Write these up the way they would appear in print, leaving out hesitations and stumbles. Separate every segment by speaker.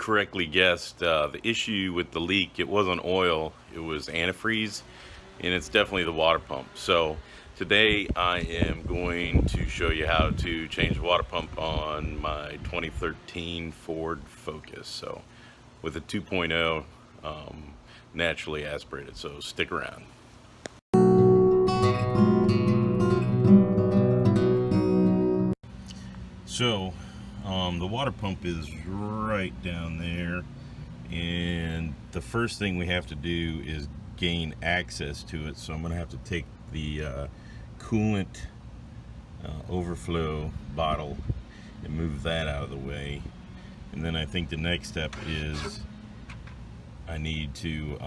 Speaker 1: correctly guessed, the issue with the leak, it wasn't oil, it was antifreeze, and it's definitely the water pump. So today I am going to show you how to change the water pump on my 2013 Ford Focus. So with a 2.0, naturally aspirated, so stick around. So the water pump is right down there, and the first thing we have to do is gain access to it. So I'm going to have to take the coolant overflow bottle and move that out of the way, and then I think the next step is I need to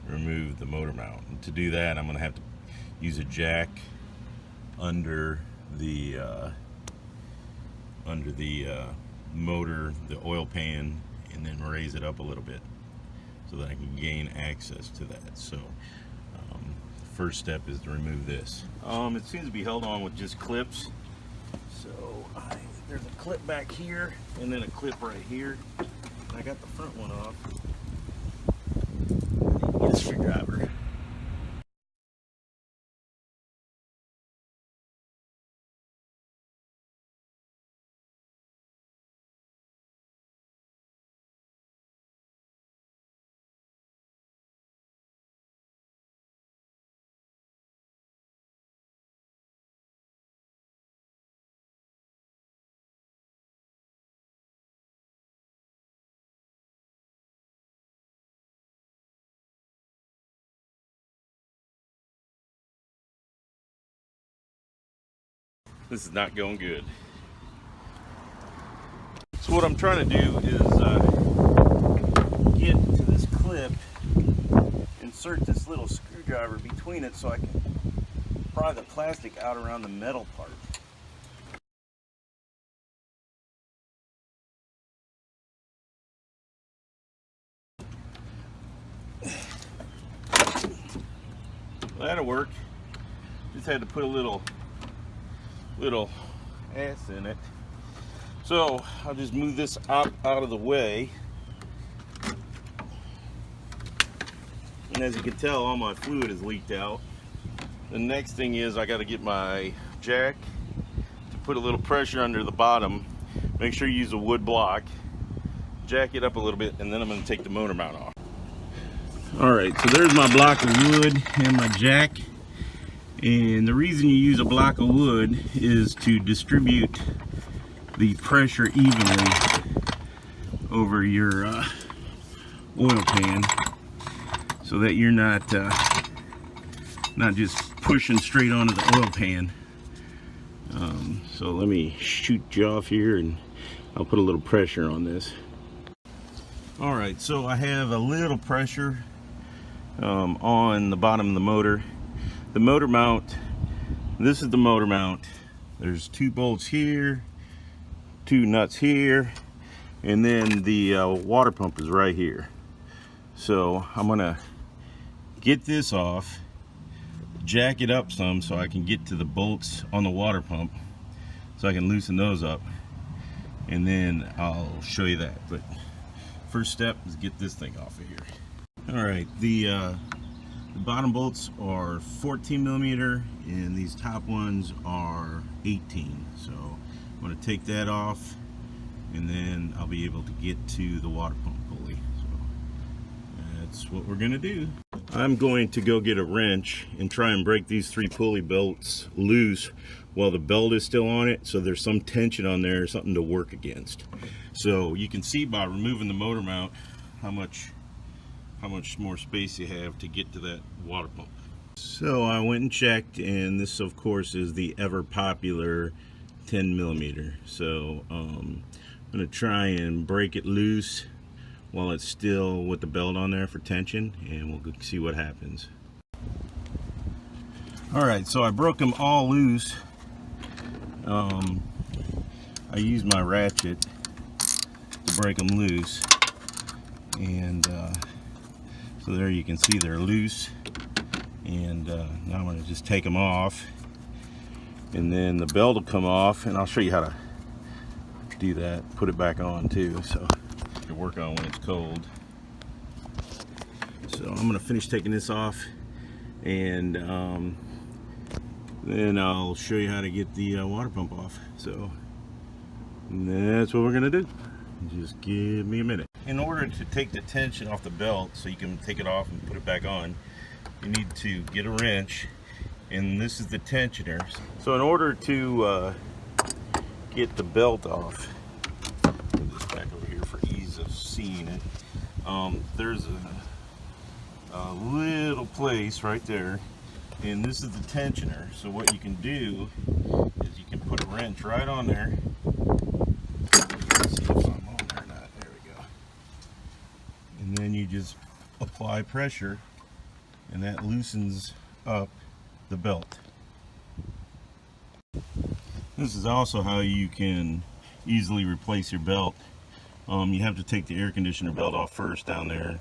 Speaker 1: remove the motor mount. And to do that, I'm going to have to use a jack under the motor, the oil pan, and then raise it up a little bit so that I can gain access to that. So first step is to remove this. It seems to be held on with just clips. So there's a clip back here and then a clip right here. I got the front one off. Get a screwdriver. This is not going good. So what I'm trying to do is get to this clip, insert this little screwdriver between it so I can pry the plastic out around the metal part. Well, that'll work. Just had to put a little ass in it. So I'll just move this out of the way, and as you can tell, all my fluid is leaked out. The next thing is I got to get my jack to put a little pressure under the bottom. Make sure you use a wood block, jack it up a little bit, and then I'm going to take the motor mount off. Alright, so there's my block of wood and my jack. And the reason you use a block of wood is to distribute the pressure evenly over your oil pan, so that you're not just pushing straight onto the oil pan. So let me shoot you off here and I'll put a little pressure on this. Alright, so I have a little pressure on the bottom of the motor. The motor mount, this is the motor mount. There's 2 bolts here, 2 nuts here, and then the water pump is right here. So I'm gonna get this off, jack it up some so I can get to the bolts on the water pump, so I can loosen those up, and then I'll show you that. But first step is get this thing off of here. All right, the bottom bolts are 14 millimeter and these top ones are 18. So I'm going to take that off, and then I'll be able to get to the water pump pulley. So that's what we're going to do. I'm going to go get a wrench and try and break these 3 pulley bolts loose while the belt is still on it, so there's some tension on there, something to work against. So you can see by removing the motor mount how much more space you have to get to that water pump. So I went and checked, and this of course is the ever popular 10 millimeter. So I'm going to try and break it loose while it's still with the belt on there for tension, and we'll see what happens. Alright, so I broke them all loose. I used my ratchet to break them loose, and so there you can see they're loose. And now I'm going to just take them off, and then the belt will come off, and I'll show you how to do that, put it back on too. So to work on when it's cold. So I'm gonna finish taking this off, and then I'll show you how to get the water pump off. So that's what we're gonna do. Just give me a minute. In order to take the tension off the belt so you can take it off and put it back on, you need to get a wrench, and this is the tensioner. So in order to get the belt off, put this back over here for ease of seeing it, there's a little place right there, and this is the tensioner. So what you can do is you can put a wrench right on there. Let's see if I'm on there or not. There we go. And then you just apply pressure, and that loosens up the belt. This is also how you can easily replace your belt. You have to take the air conditioner belt off first down there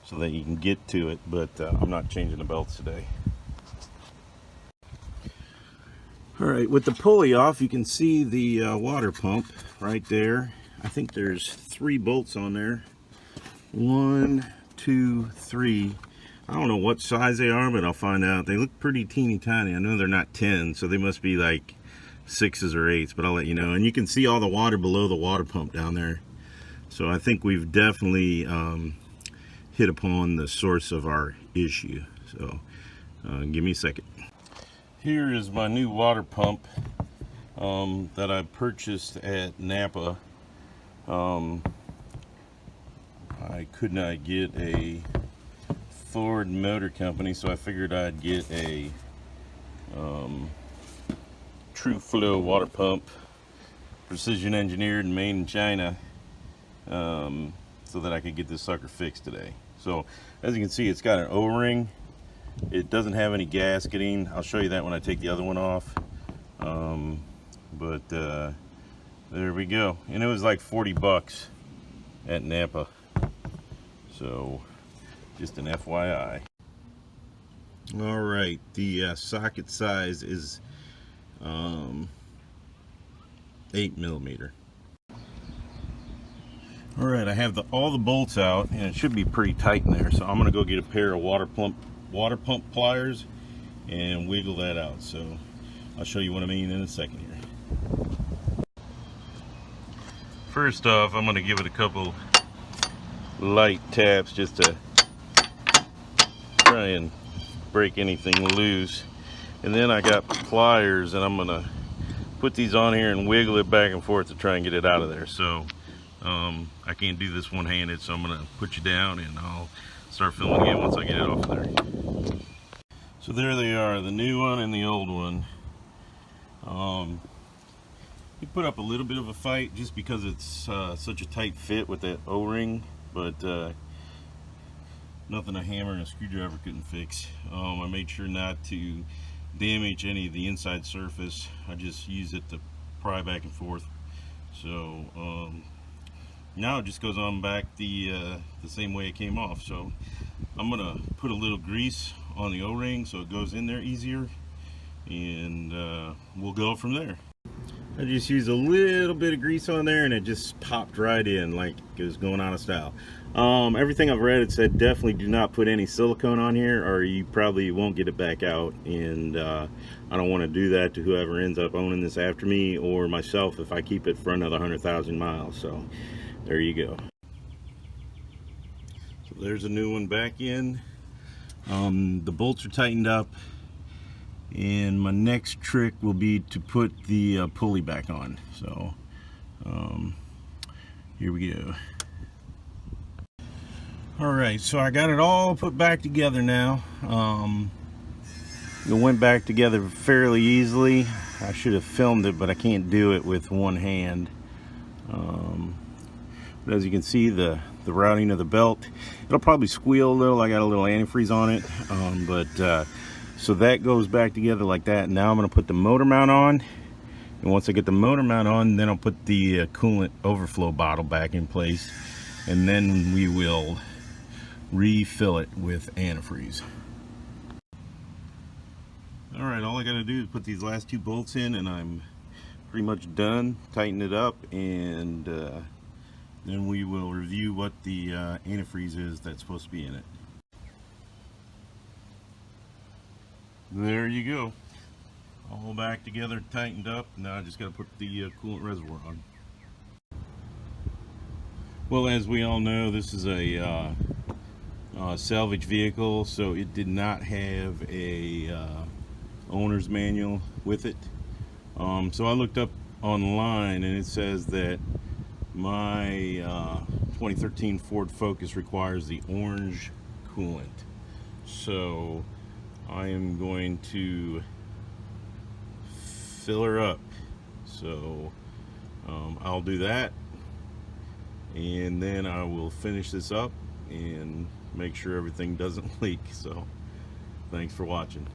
Speaker 1: so that you can get to it, but I'm not changing the belts today. Alright, with the pulley off, you can see the water pump right there. I think there's 3 bolts on there. 1, 2, 3. I don't know what size they are, but I'll find out. They look pretty teeny tiny. I know they're not 10, so they must be like 6s or 8s, but I'll let you know. And you can see all the water below the water pump down there. So I think we've definitely hit upon the source of our issue. So give me a second. Here is my new water pump that I purchased at Napa. I could not get a Ford Motor Company, so I figured I'd get a True Flow water pump, precision engineered and made in China, so that I could get this sucker fixed today. So as you can see, it's got an O-ring. It doesn't have any gasketing. I'll show you that when I take the other one off. But there we go. And it was like 40 bucks at Napa. So just an FYI. All right, the socket size is 8mm. All right, I have all the bolts out, and it should be pretty tight in there. So I'm gonna go get a pair of water pump pliers and wiggle that out. So I'll show you what I mean in a second here. First off, I'm gonna give it a couple light taps just to try and break anything loose. And then I got pliers, and I'm gonna put these on here and wiggle it back and forth to try and get it out of there. So I can't do this one-handed, so I'm gonna put you down and I'll start filling again once I get it off of there. So there they are, the new one and the old one. He put up a little bit of a fight just because it's such a tight fit with that O-ring, but nothing a hammer and a screwdriver couldn't fix. I made sure not to damage any of the inside surface. I just use it to pry back and forth. So now it just goes on back the same way it came off. So I'm gonna put a little grease on the O-ring so it goes in there easier, and we'll go from there. I just used a little bit of grease on there, and it just popped right in like it was going out of style. Everything I've read, it said definitely do not put any silicone on here, or you probably won't get it back out. And I don't want to do that to whoever ends up owning this after me, or myself if I keep it for another 100,000 miles. So there you go. So there's a new one back in. The bolts are tightened up, and my next trick will be to put the pulley back on. So here we go. Alright, so I got it all put back together now. It went back together fairly easily. I should have filmed it, but I can't do it with one hand. But as you can see, the routing of the belt, it'll probably squeal a little. I got a little antifreeze on it, so that goes back together like that. Now I'm going to put the motor mount on, and once I get the motor mount on, then I'll put the coolant overflow bottle back in place, and then we will refill it with antifreeze. Alright, all I got to do is put these last 2 bolts in, and I'm pretty much done. Tighten it up, and then we will review what the antifreeze is that's supposed to be in it. There you go. All back together, tightened up. Now I just got to put the coolant reservoir on. Well, as we all know, this is a salvage vehicle, so it did not have a owner's manual with it. So I looked up online, and it says that my 2013 Ford Focus requires the orange coolant. So I am going to fill her up. So I'll do that, and then I will finish this up and make sure everything doesn't leak. So thanks for watching.